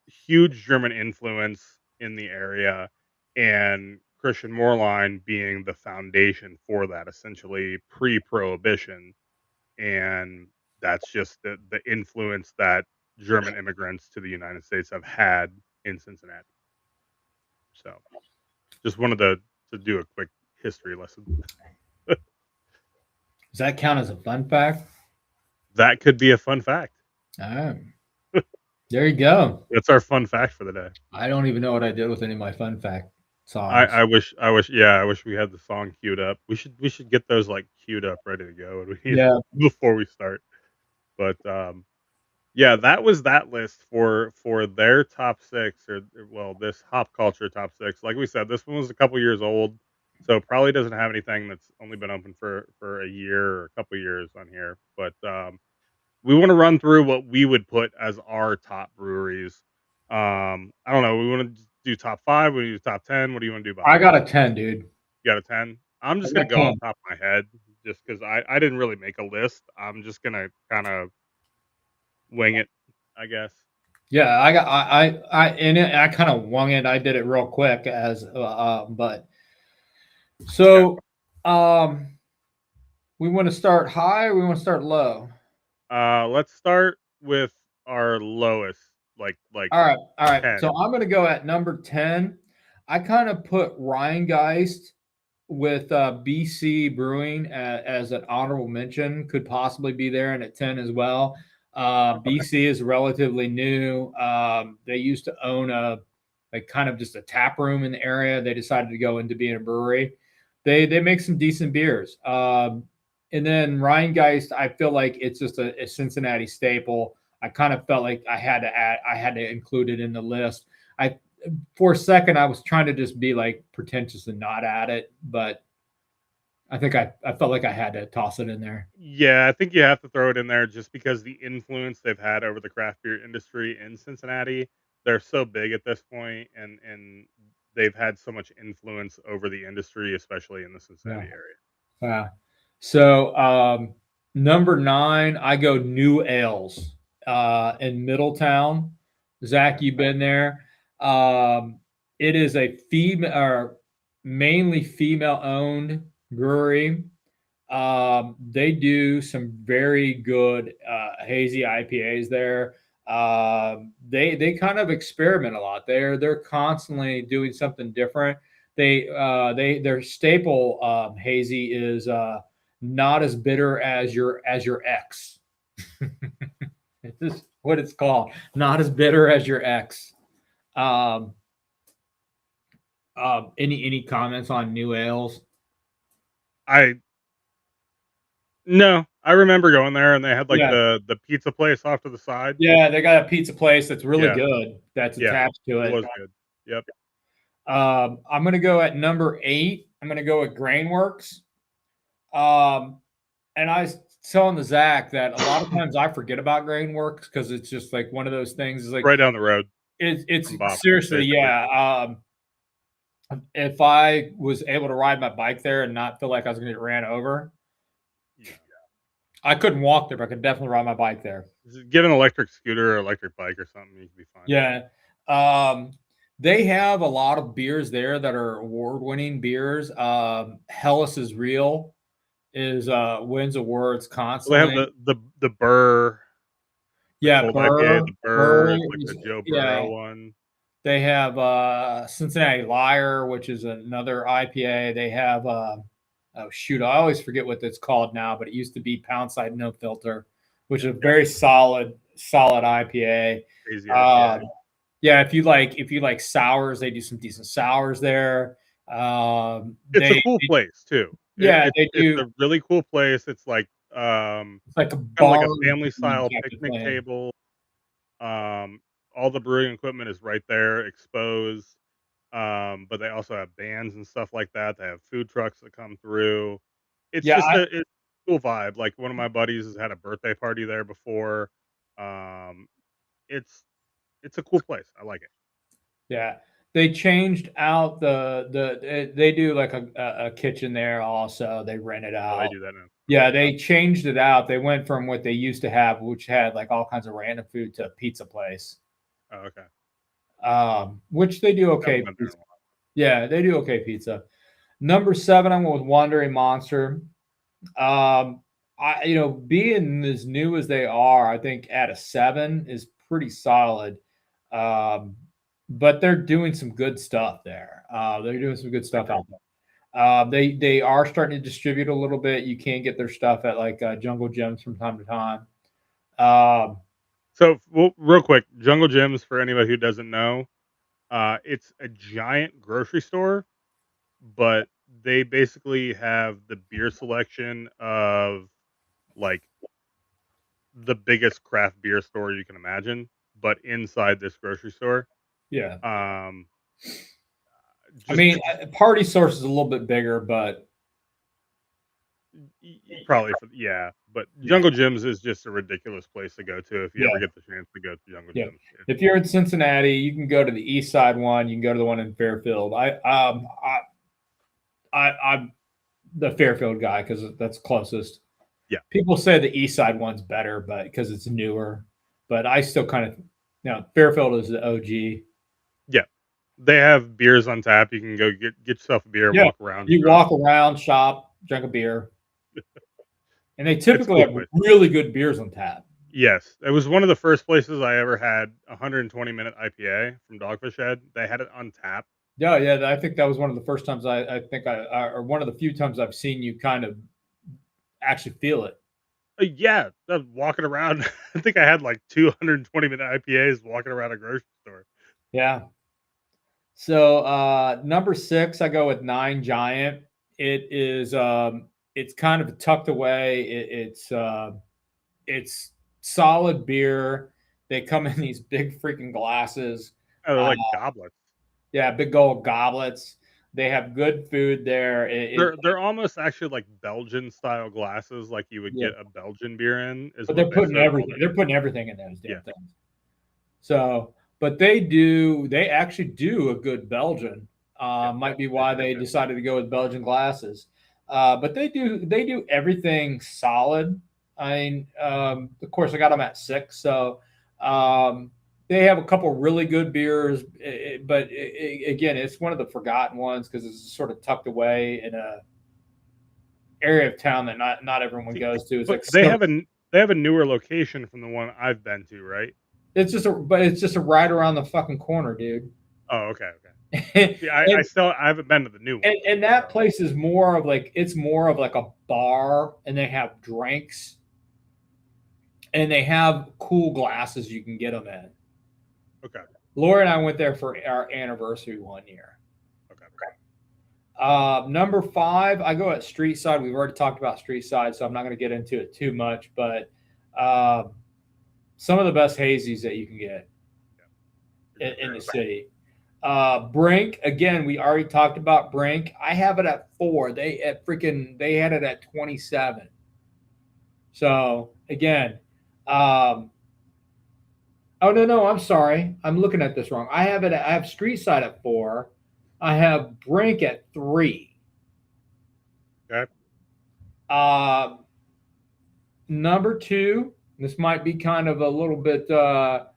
huge German influence in the area, and Christian Moorline being the foundation for that, essentially pre-prohibition, and that's just the influence that German immigrants to the United States have had in Cincinnati. So, just wanted to do a quick history lesson. Does that count as a fun fact? That could be a fun fact. Oh, there you go. That's our fun fact for the day. I don't even know what I did with any of my fun fact songs. I wish we had the song queued up. We should get those like queued up, ready to go, and we need Yeah, before we start. But yeah, that was that list for their top six, or well, this hop culture top six. Like we said, this one was a couple years old, so probably doesn't have anything that's only been open for a year or a couple years on here. But we want to run through what we would put as our top breweries. I don't know. We want to do top five. We do top 10. What do you want to do, Bob? I got a 10, dude. You got a 10? I'm I just gonna got go off 10. top of my head, just because I didn't really make a list. I'm just gonna kind of wing it, I guess. Yeah, I kind of wung it. I did it real quick but Okay. so um we want to start high or we want to start low? Let's start with our lowest, like All right, all right. 10. So I'm going to go at number 10. I kind of put Rheingeist with BC Brewing as an honorable mention. Could possibly be there and at 10 as well. Okay. BC is relatively new. They used to own like kind of just a tap room in the area. They decided to go into being a brewery. They make some decent beers. And then Rheingeist, I feel like it's just a Cincinnati staple. I kind of felt like I had to include it in the list. I For a second I was trying to just be like pretentious and not add it, but I felt like I had to toss it in there. Yeah, I think you have to throw it in there just because the influence they've had over the craft beer industry in Cincinnati. They're so big at this point, and they've had so much influence over the industry, especially in the Yeah. Cincinnati area. Uh, so number 9, I go New Ales in Middletown. Zach, you've Okay. been there. Um, it is a female or mainly female owned brewery. They do some very good hazy IPAs there. They kind of experiment a lot. They're constantly doing something different. Their staple hazy is not as bitter as your ex. This is what it's called. Not as bitter as your ex. Um, Any comments on new ales? I No, I remember going there and they had like Yeah, the pizza place off to the side. yeah, they got a pizza place that's really Yeah, good that's yeah, attached to it it. was good. Yep. I'm gonna go at number 8. I'm gonna go with Grainworks. Um, and I was telling the Zach that a lot of times I forget about Grainworks because it's just like one of those things. Is like Right down the road it's from Bob's, seriously, basically. yeah. If I was able to ride my bike there and not feel like I was gonna get ran over, Yeah. I couldn't walk there, but I could definitely ride my bike there. Just get an electric scooter or electric bike or something, you can be fine. Yeah. Um, they have a lot of beers there that are award-winning beers. Hellas is Real is wins awards Well, they have constantly. the Burr, the Yeah, cold IPA, the Burr Burr, it's like is, the Joe yeah. Burrow one. They have Cincinnati Liar, which is another IPA. They have oh shoot, I always forget what it's called now, but it used to be Poundside No Filter, which is a Yep. very solid IPA. Crazy Um, IPA. yeah, if you like sours, they do some decent sours there. It's a cool place too. Yeah, they It's do. a really cool place. It's like It's like a kind of like bar a family style type of picnic thing. table. All the brewing equipment is right there, exposed. But they also have bands and stuff like that. They have food trucks that come through. It's Yeah, just it's a cool vibe. Like one of my buddies has had a birthday party there before. Um, it's it's a cool place. I like it. yeah. They changed out they do like a kitchen there also. They rent it Oh, they out. do that now. Yeah, Okay. they changed it out. They went from what they used to have, which had like all kinds of random food, to a pizza place. Oh, okay. Which they do I haven't okay been there in pizza. a while. Yeah, they do okay pizza. Number 7, I'm with Wandering Monster. Being as new as they are, I think at a 7 is pretty solid. Um, but they're doing some good stuff there. They're doing some good I stuff agree. out there. They are starting to distribute a little bit. You can get their stuff at like Jungle Gems from time to time. Um, So, well, real quick, Jungle Gyms for anybody who doesn't know, it's a giant grocery store, but they basically have the beer selection of like the biggest craft beer store you can imagine, but inside this grocery store. yeah, Um, I just mean, Party Source is a little bit bigger, but probably for yeah, but yeah, Jungle Gyms is just a ridiculous place to go to if you ever yeah, get the chance to go to Jungle yeah. Gyms. If you're in Cincinnati, you can go to the East Side one. You can go to the one in Fairfield. I'm the Fairfield guy because that's closest. Yeah, People say the East Side one's better, but because it's newer. But I still kind of, Fairfield is the OG. yeah, they have beers on tap. You can go get yourself a beer and Yeah, walk around, you shop. walk around, shop, drink a beer, and they It's a typically cool have place. really good beers on tap. Yes, it was one of the first places I ever had a 120-minute IPA from Dogfish Head. They had it on tap. Yeah, yeah. I think that was one of the first times I think or one of the few times I've seen you kind of actually feel it. Yeah, walking around. I think I had like 220-minute IPAs walking around a grocery store. Yeah. So number 6, I go with Nine Giant. It is it's kind of tucked away. It's solid beer. They come in these big freaking glasses. Oh, they're Uh, like goblets. yeah, big gold goblets. They have good food there. They're almost actually like Belgian style glasses, like you would Yeah, get a Belgian beer in, is but what they're they putting serve all everything. their. They're putting everything in those Yeah, damn things. So, but they do. They actually do a good Belgian. yeah, Might be they why sure they do. decided to go with Belgian glasses. But they do everything solid. I mean, of course, I got them at 6. So they have a couple really good beers, but again, it's one of the forgotten ones because it's sort of tucked away in a area of town that not everyone See, goes to. It's but like so. they have a newer location from the one I've been to, right? It's just a right around the fucking corner, dude. Oh, okay, okay. and, See, I haven't been to the new one and though. that So place is more of like it's more of like a bar, and they have drinks, and they have cool glasses you can get them in. okay, Laura and I went there for our anniversary one year. okay. Number five, I go at street side. We've already talked about street side, so I'm not going to get into it too much. But um, some of the best hazies that you can get Yeah, for in the sure. city. Brink, again, we already talked about Brink. I have it at 4. They had it at 27. So again, um, oh no, I'm sorry, I'm looking at this wrong. I have street side at 4. I have Brink at 3. Okay. Um, Number 2, this might be kind of a little bit little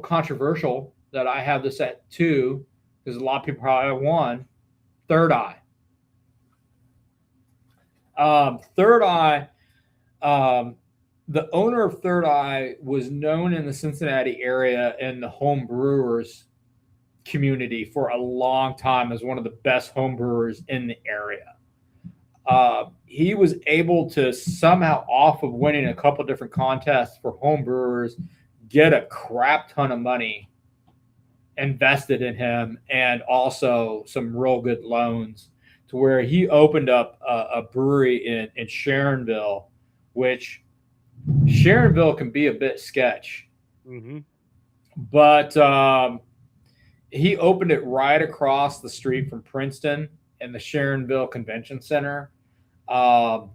controversial that I have this at 2 because a lot of people probably have 1. Third Eye. Third Eye. Um, the owner of Third Eye was known in the Cincinnati area and the home brewers community for a long time as one of the best home brewers in the area. He was able to somehow, off of winning a couple different contests for home brewers, get a crap ton of money invested in him and also some real good loans to where he opened up a brewery in Sharonville, which Sharonville can be a bit sketch, Mm-hmm. but he opened it right across the street from Princeton and the Sharonville Convention Center. Um,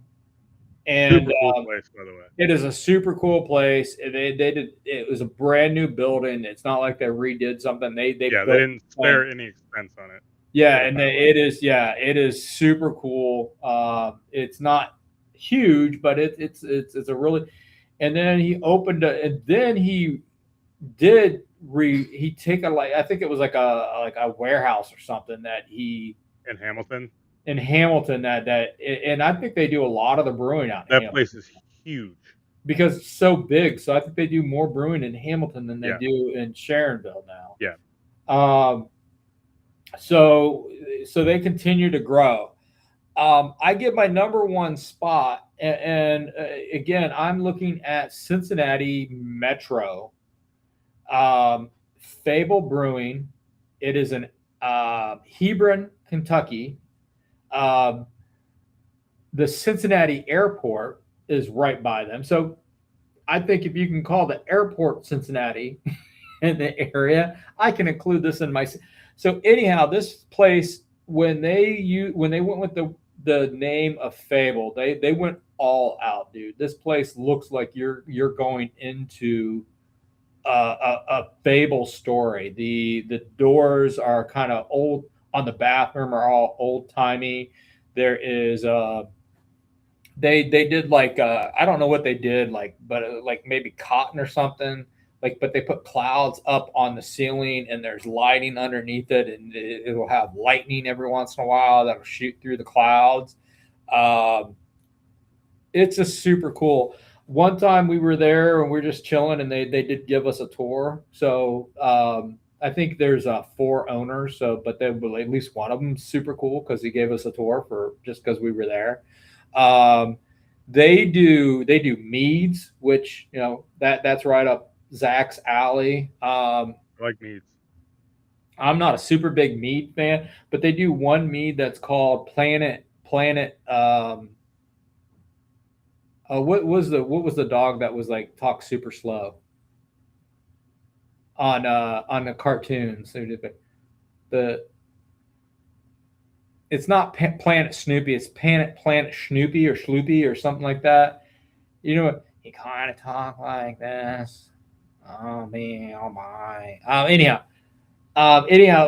and Super cool place, by the way. It is a super cool place. They did it was a brand new building. It's not like they redid something. They Yeah, they built didn't one. spare any expense on it. Yeah, Put it and that way. it is super cool. It's not huge, but it's a really. And then he opened a, and then he did he take a, like, I think it was like a warehouse or something that he In Hamilton, in Hamilton that and I think they do a lot of the brewing out in that Hamilton place is huge. because it's so big. So I think they do more brewing in Hamilton than they Yeah, do in Sharonville now. yeah. Um, so they continue to grow. I get my number one spot, again, I'm looking at Cincinnati Metro. Fable Brewing. It is in Hebron, Kentucky. Um, the Cincinnati Airport is right by them. So I think if you can call the airport Cincinnati in the area, I can include this in my. So anyhow, this place when they went with the name of Fable, they went all out, dude. This place looks like you're going into a Fable story. The doors are kind of old on the bathroom are all old timey. There is they did like I don't know what they did like, but like maybe cotton or something. Like, but they put clouds up on the ceiling, and there's lighting underneath it, and it'll have lightning every once in a while that'll shoot through the clouds. Um, it's a super cool. One time we were there and we are just chilling, and they did give us a tour. So I think there's 4 owners. So, but they at least one of them super cool because he gave us a tour for just because we were there. Um, they do meads, which that's right up Zach's alley. I like meads. I'm not a super big mead fan, but they do one mead that's called Planet. What was the dog that was like talk super slow on the cartoons? The it's not Planet Snoopy. It's Planet Snoopy or Sloopy or something like that. You know what? He kind of talk like this. Oh me, oh my. Anyhow,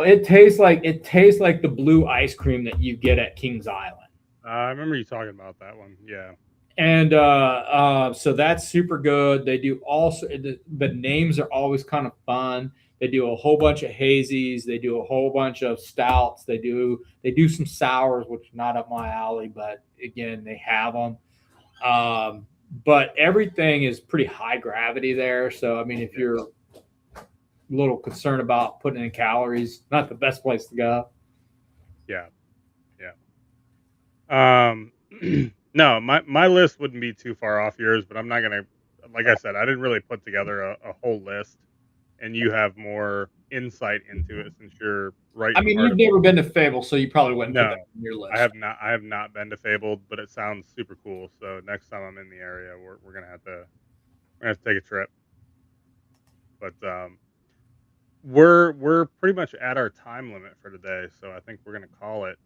it tastes like the blue ice cream that you get at Kings Island. I remember you talking about that one. Yeah, And so that's super good. They do also the names are always kind of fun. They do a whole bunch of hazies. They do a whole bunch of stouts. They do some sours, which are not up my alley, but again, they have them. But everything is pretty high gravity there. So I mean, if you're a little concerned about putting in calories, not the best place to go. yeah, yeah. No, my list wouldn't be too far off yours, but I'm not gonna. Like I said, I didn't really put together a whole list, and you have more insight into it since you're right I in the mean, heart you've of never been to Fable, so you probably wouldn't put that No, on your I list. have not. I have not been to Fabled, but it sounds super cool. So next time I'm in the area, we're gonna have to take a trip. But we're pretty much at our time limit for today, so I think we're gonna call it.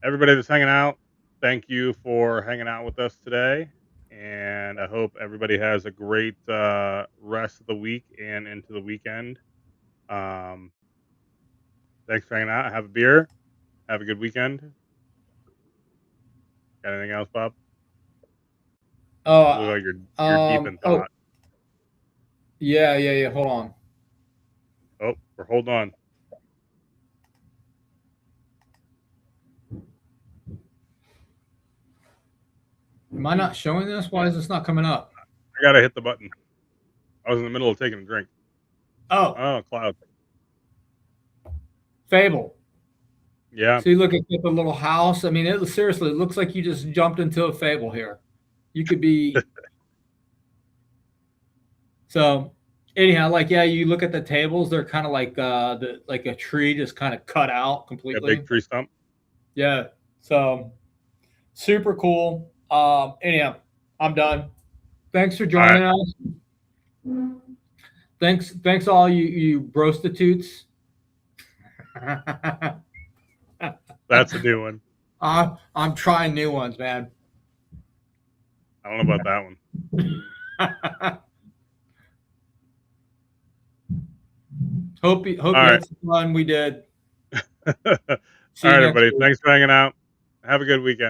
Everybody that's hanging out, thank you for hanging out with us today, and I hope everybody has a great rest of the week and into the weekend. Um, Thanks for hanging out. Have a beer. Have a good weekend. Got anything else, Bob? You look Oh, like you're deep in oh, thought. yeah. Hold on. Oh, we're holding on. Am I not showing this? Why is this not coming up? I gotta hit the button. I was in the middle of taking a drink. Oh, Oh, cloud. Fable. Yeah, See, look at the little house. I mean, seriously, it looks like you just jumped into a Fable here. You could be so. Anyhow, like yeah, you look at the tables; they're kind of like like a tree just kind of cut out got a big completely. tree stump. Yeah. So super cool. Anyhow, I'm done. Thanks for All right, joining us. Thanks all you prostitutes. that's a new one. I'm trying new ones, man. I don't know about that one. Hope All you right, had some fun. We did. all See you right, next everybody. week. Thanks for hanging out. Have a good weekend.